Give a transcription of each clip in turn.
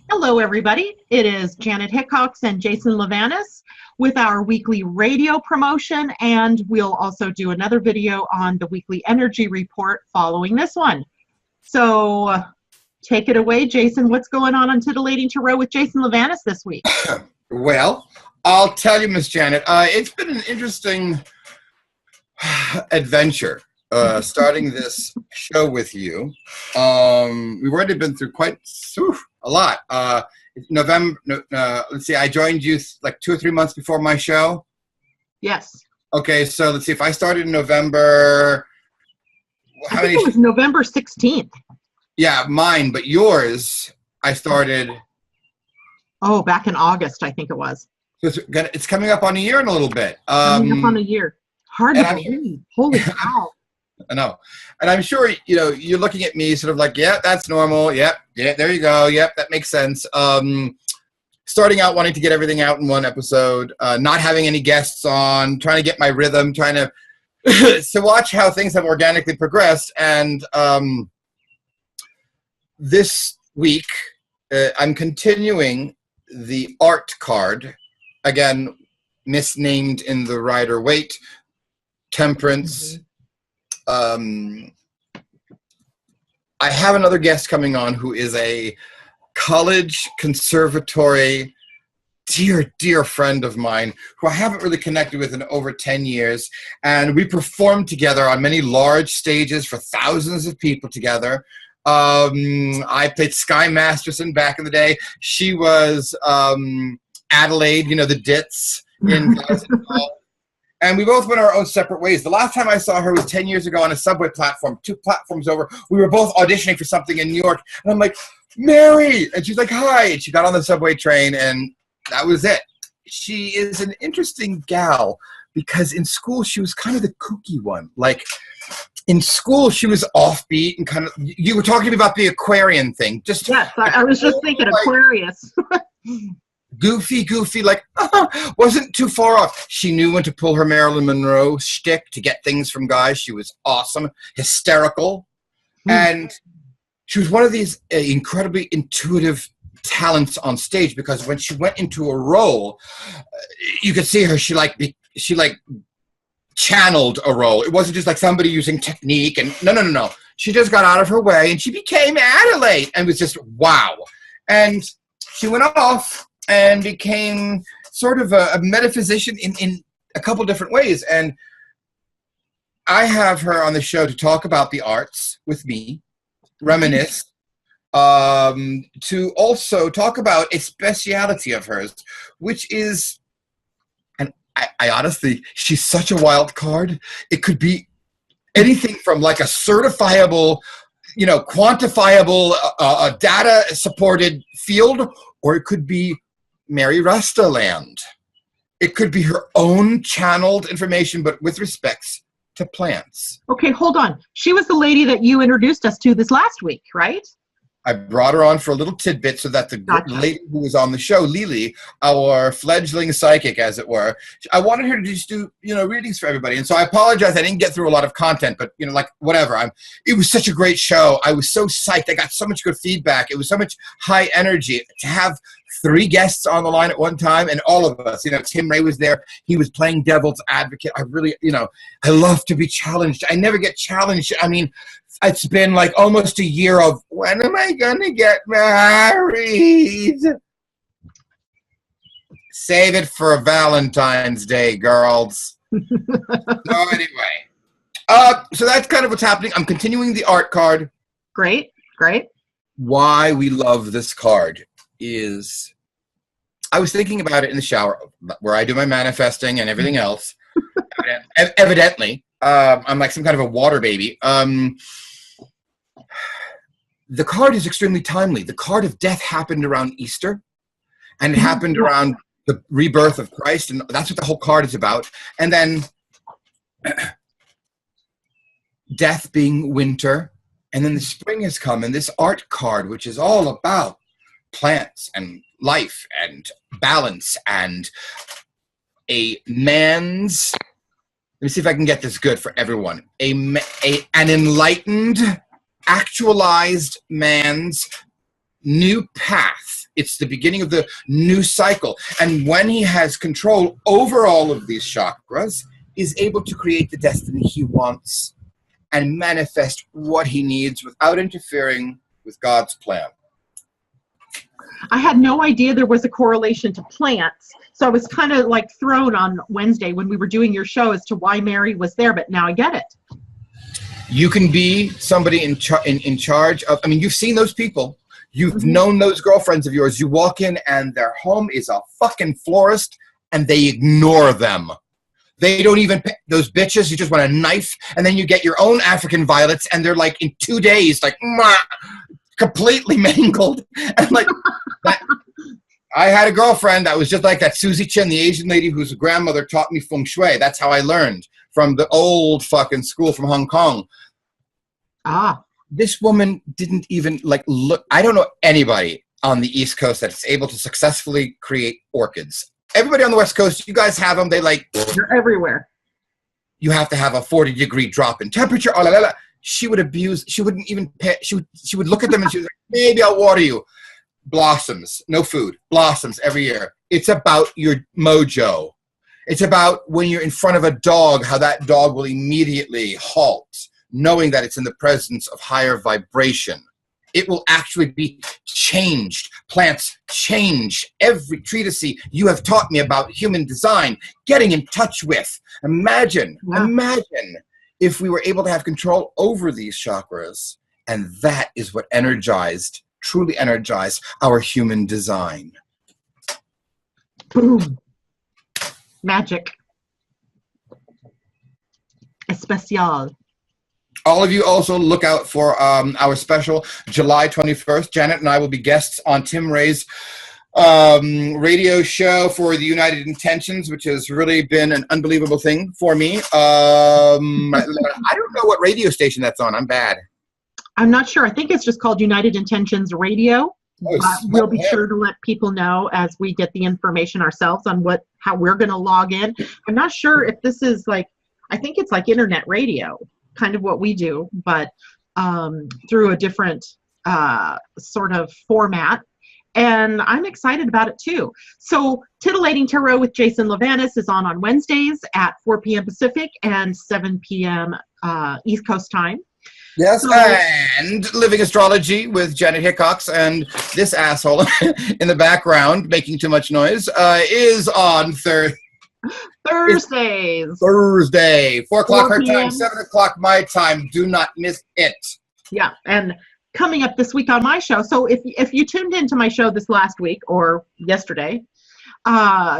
Hello, everybody. It is Janet Hickox and Jason Livanis with our weekly radio promotion, and we'll also do another video on the weekly energy report following this one. So take it away, Jason. What's going on Titillating Tarot with Jason Livanis this week? Well, I'll tell you, Miss Janet, it's been an interesting adventure starting this show with you. We've already been through quite a lot. Let's see, I joined you like 2 or 3 months before my show. Yes. Okay, so let's see, if I started in November, I think it was November 16th. Yeah, mine, but yours, I started. Oh, back in August, I think it was. So it's coming up on a year in a little bit. Coming up on a year. Hard to believe. Holy cow. I know. And I'm sure, you're looking at me sort of like, yeah, that's normal. Yep. Yeah, there you go. Yep, that makes sense. Starting out wanting to get everything out in one episode, not having any guests on, trying to get my rhythm, trying to to watch how things have organically progressed. And this week, I'm continuing the art card, again, misnamed in the Rider-Waite, Temperance. I have another guest coming on who is a college conservatory dear friend of mine who I haven't really connected with in over 10 years. And we performed together on many large stages for thousands of people together. I played Sky Masterson back in the day. She was Adelaide, the Ditz in Guys and Dolls. And we both went our own separate ways. The last time I saw her was 10 years ago on a subway platform, 2 platforms over. We were both auditioning for something in New York. And I'm like, Mary! And she's like, hi! And she got on the subway train, and that was it. She is an interesting gal because in school she was kind of the kooky one. Like, in school she was offbeat and kind of, you were talking about the Aquarian thing. Yes, I was just thinking Aquarius. Goofy, like, wasn't too far off. She knew when to pull her Marilyn Monroe shtick to get things from guys. She was awesome, hysterical. And she was one of these incredibly intuitive talents on stage, because when she went into a role, you could see her, she channeled a role. It wasn't just like somebody using technique and no. She just got out of her way and she became Adelaide and was just wow. And she went off and became sort of a metaphysician in a couple different ways. And I have her on the show to talk about the arts with me, reminisce, to also talk about a speciality of hers, which is, and I honestly, she's such a wild card. It could be anything from like a certifiable, quantifiable, data-supported field, or it could be Mary Rasta land. It could be her own channeled information, but with respects to plants. Okay, hold on. She was the lady that you introduced us to this last week, right? I brought her on for a little tidbit so that the lady who was on the show, Lily, our fledgling psychic, as it were, I wanted her to just do, readings for everybody. And so I apologize. I didn't get through a lot of content, but, whatever. It was such a great show. I was so psyched. I got so much good feedback. It was so much high energy to have 3 guests on the line at one time, and all of us, Tim Ray was there. He was playing devil's advocate. I really, I love to be challenged. I never get challenged. I mean, it's been like almost a year of, when am I going to get married? Save it for Valentine's Day, girls. So anyway, so that's kind of what's happening. I'm continuing the art card. Great. Why we love this card is, I was thinking about it in the shower where I do my manifesting and everything else. Evidently, I'm like some kind of a water baby. The card is extremely timely. The card of death happened around Easter, and it happened around the rebirth of Christ, and that's what the whole card is about. And then death being winter, and then the spring has come, and this art card, which is all about plants and life and balance and a man's, let me see if I can get this good for everyone, an enlightened, actualized man's new path It's the beginning of the new cycle. And when he has control over all of these chakras, is able to create the destiny he wants and manifest what he needs without interfering with God's plan. I had no idea there was a correlation to plants. So I was kind of like thrown on Wednesday when we were doing your show as to why Mary was there, but now I get it. You can be somebody in charge of, I mean, you've seen those people. You've known those girlfriends of yours. You walk in and their home is a fucking florist and they ignore them. They don't even, those bitches, you just want a knife, and then you get your own African violets, and they're like in 2 days, like, completely mangled. And like, I had a girlfriend that was just like that Susie Chen, the Asian lady whose grandmother taught me feng shui. That's how I learned from the old fucking school from Hong Kong. This woman didn't even like look. I don't know anybody on the East Coast that's able to successfully create orchids. Everybody on the West Coast, you guys have them. They like, they're everywhere. You have to have a 40-degree drop in temperature. Oh, la, la, la. She would abuse. She wouldn't even pay. She would look at them and she was like, maybe I'll water you. Blossoms, no food. Blossoms every year. It's about your mojo. It's about when you're in front of a dog, how that dog will immediately halt, knowing that it's in the presence of higher vibration. It will actually be changed. Plants change. Every treatise you have taught me about human design, getting in touch with. Imagine if we were able to have control over these chakras. And that is what truly energized our human design. Boom. Magic. Especial. All of you also look out for our special July 21st. Janet and I will be guests on Tim Ray's radio show for the United Intentions, which has really been an unbelievable thing for me. I don't know what radio station that's on. I'm bad. I'm not sure. I think it's just called United Intentions Radio. We'll be sure to let people know as we get the information ourselves on how we're going to log in. I'm not sure if this is like, I think it's like internet radio, kind of what we do, but through a different sort of format. And I'm excited about it too. So Titillating Tarot with Jason Livanis is on Wednesdays at 4 p.m. Pacific and 7 p.m. East Coast time. Yes, and Living Astrology with Janet Hickox and this asshole in the background making too much noise is on Thursdays. Thursday, 4 o'clock her time, 7 o'clock my time. Do not miss it. Yeah, and coming up this week on my show. So if you tuned into my show this last week or yesterday,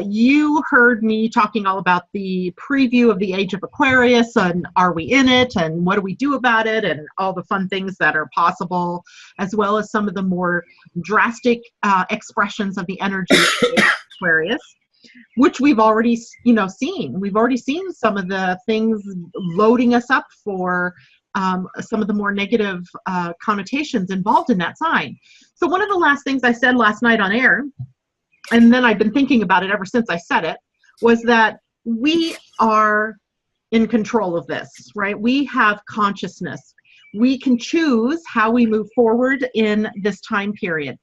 you heard me talking all about the preview of the Age of Aquarius and are we in it and what do we do about it and all the fun things that are possible, as well as some of the more drastic expressions of the energy of Aquarius, which we've already seen. We've already seen some of the things loading us up for some of the more negative connotations involved in that sign. So one of the last things I said last night on air, and then I've been thinking about it ever since I said it, was that we are in control of this, right? We have consciousness. We can choose how we move forward in this time period.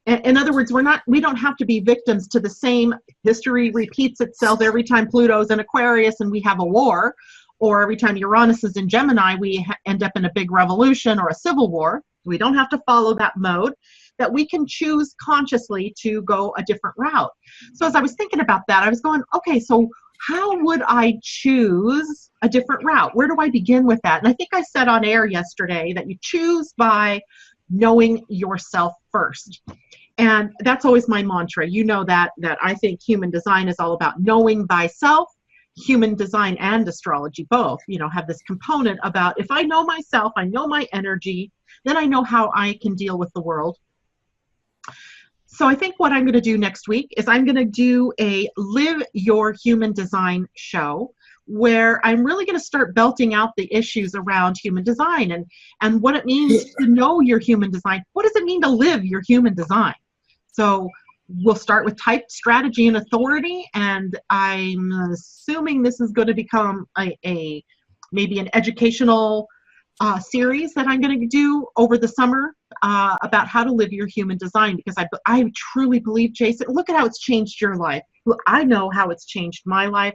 In other words, we don't have to be victims to the same history repeats itself every time Pluto's in Aquarius and we have a war, or every time Uranus is in Gemini, we end up in a big revolution or a civil war. We don't have to follow that mode, that we can choose consciously to go a different route. So as I was thinking about that, I was going, okay, so how would I choose a different route? Where do I begin with that? And I think I said on air yesterday that you choose by knowing yourself first. And that's always my mantra. You know that I think human design is all about knowing thyself. Human design and astrology both, have this component about if I know myself, I know my energy, then I know how I can deal with the world. So I think what I'm going to do next week is I'm going to do a Live Your Human Design show where I'm really going to start belting out the issues around human design and what it means to know your human design. What does it mean to live your human design? So we'll start with type, strategy, and authority, and I'm assuming this is going to become maybe an educational series that I'm going to do over the summer about how to live your human design, because I truly believe, Jason, look at how it's changed your life. I know how it's changed my life.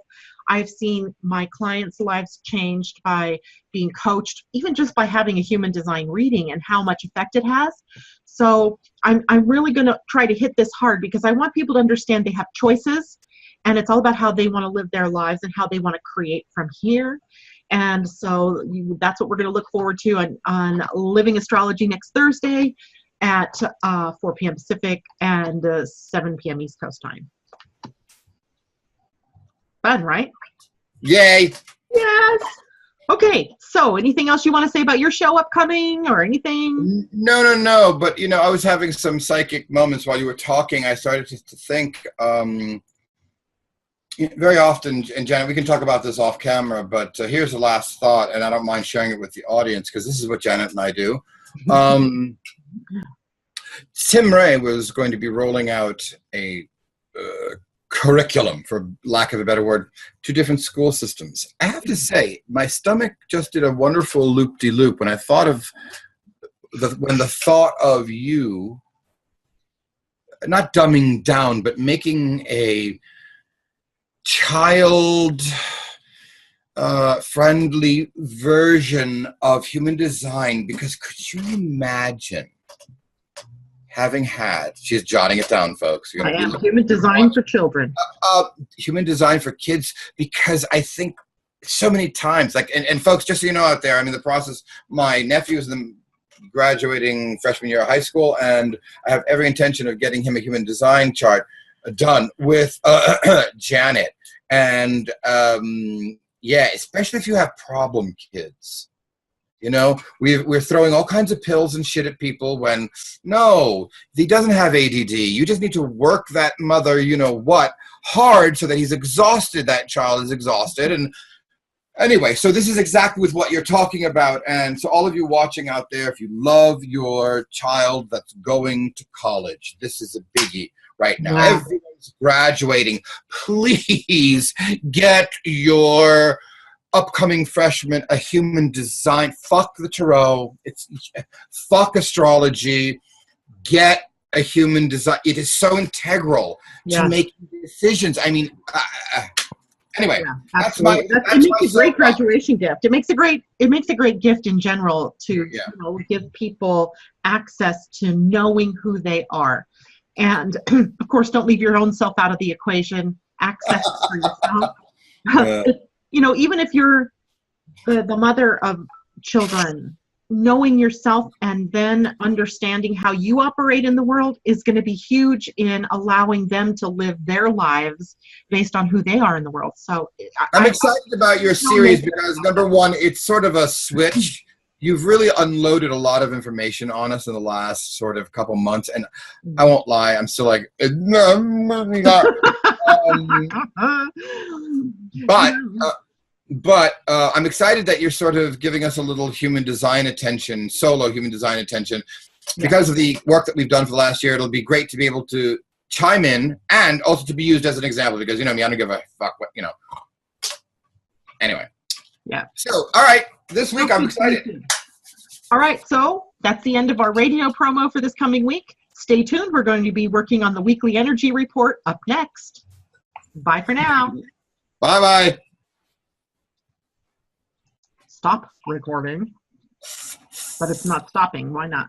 I've seen my clients' lives changed by being coached, even just by having a human design reading, and how much effect it has. So I'm really going to try to hit this hard, because I want people to understand they have choices, and it's all about how they want to live their lives and how they want to create from here. And so that's what we're going to look forward to on Living Astrology next Thursday at 4 p.m. Pacific and 7 p.m. East Coast time. Fun, right? Yay! Yes. Okay. So, anything else you want to say about your show upcoming or anything? No. But I was having some psychic moments while you were talking. I started to think. Very often, and Janet, we can talk about this off camera, but here's the last thought, and I don't mind sharing it with the audience because this is what Janet and I do. Tim Ray was going to be rolling out a curriculum, for lack of a better word, to different school systems. I have to say, my stomach just did a wonderful loop-de-loop when I thought of when the thought of you, not dumbing down, but making a child friendly version of human design. Because could you imagine having had, she's jotting it down, folks. I am human design for children. Human design for kids, because I think so many times, like, and folks, just so you know out there, I'm in the process, my nephew is graduating freshman year of high school, and I have every intention of getting him a human design chart done with Janet. And yeah, especially if you have problem kids, we're throwing all kinds of pills and shit at people when no, he doesn't have ADD. You just need to work that mother, hard so that he's exhausted. That child is exhausted. And anyway, so this is exactly with what you're talking about. And so all of you watching out there, if you love your child that's going to college, this is a biggie right now. Wow. Everyone's graduating. Please get your upcoming freshman a human design. Fuck the tarot. Fuck astrology. Get a human design. It is so integral to making decisions. I mean, anyway, it makes a great graduation gift. It makes a great gift in general to give people access to knowing who they are. And of course, don't leave your own self out of the equation. Access for yourself. Even if you're the mother of children, knowing yourself and then understanding how you operate in the world is going to be huge in allowing them to live their lives based on who they are in the world. So I'm excited about your series because, number one, it's sort of a switch. You've really unloaded a lot of information on us in the last sort of couple months, and I won't lie, I'm still like, but I'm excited that you're sort of giving us a little human design attention, solo human design attention, because of the work that we've done for the last year. It'll be great to be able to chime in and also to be used as an example, because me, I don't give a fuck what, Anyway. Yeah. So, all right, this week I'm excited. All right, so that's the end of our radio promo for this coming week. Stay tuned. We're going to be working on the weekly energy report up next. Bye for now. Bye-bye. Stop recording. But it's not stopping. Why not?